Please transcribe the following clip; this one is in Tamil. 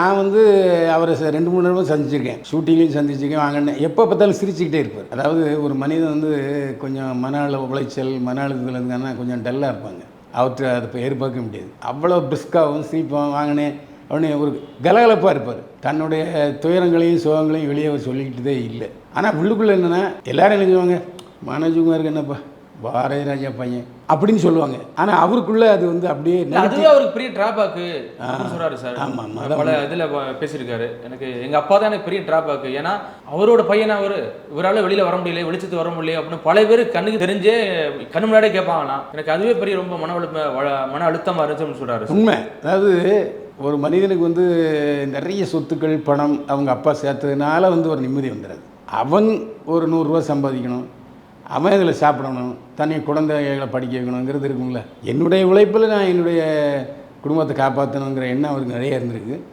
நான் வந்து அவரை 2-3 தடவை சந்திச்சிருக்கேன், ஷூட்டிங்லேயும் சந்திச்சிருக்கேன். வாங்கன்னு எப்போ பார்த்தாலும் சிரிச்சுக்கிட்டே இருப்பார். அதாவது ஒரு மனிதன் வந்து கொஞ்சம் மன உளைச்சல், மன அழுத்தத்தில் இருந்தாங்கன்னா கொஞ்சம் டல்லாக இருப்பாங்க. அவர்கிட்ட அதை இப்போ எதிர்பார்க்க முடியாது. அவ்வளோ பிரிஸ்காகவும் சிரிப்பாகவும் வாங்கினேன் அவனே ஒரு கலகலப்பாக இருப்பார். தன்னுடைய துயரங்களையும் சோகங்களையும் வெளியே அவர் சொல்லிக்கிட்டதே இல்லை. ஆனால் உள்ளுக்குள்ளே என்னென்னா எல்லாரும் நினைச்சுவாங்க, மனோஜ்குமாருக்கு என்னப்பா பாரதி ராஜா பையன் அப்படின்னு சொல்லுவாங்க. ஆனால் அவருக்குள்ளே அது வந்து அப்படியே அதுவே அவருக்கு பெரிய டிராபேக்கு சொல்கிறாரு சார். ஆமாம், பல இதில் பேசியிருக்காரு. எனக்கு எங்கள் அப்பா தான் எனக்கு பெரிய டிராபேக்கு. ஏன்னா அவரோட பையனை இவரால் வெளியில் வர முடியல, வெளிச்சத்துக்கு வர முடியல அப்படின்னு பல பேர் கண்ணுக்கு தெரிஞ்சே கண்ணு முன்னாடியே கேட்பாங்களாம். எனக்கு அதுவே பெரிய ரொம்ப மன அழுத்தமாக இருந்துச்சுன்னு சொல்கிறாரு. உண்மை. அதாவது ஒரு மனிதனுக்கு வந்து நிறைய சொத்துக்கள் பணம் அவங்க அப்பா சேர்த்ததுனால வந்து ஒரு நிம்மதி வந்துடுது. அவன் ஒரு 100 ரூபா சம்பாதிக்கணும், அவன் இதில் சாப்பிடணும், தன்னை குழந்தைகளை படிக்க வைக்கணுங்கிறது இருக்குங்கள. என்னுடைய உழைப்பில் நான் என்னுடைய குடும்பத்தை காப்பாற்றணுங்கிற எண்ணம் அவருக்கு நிறைய இருந்திருக்கு.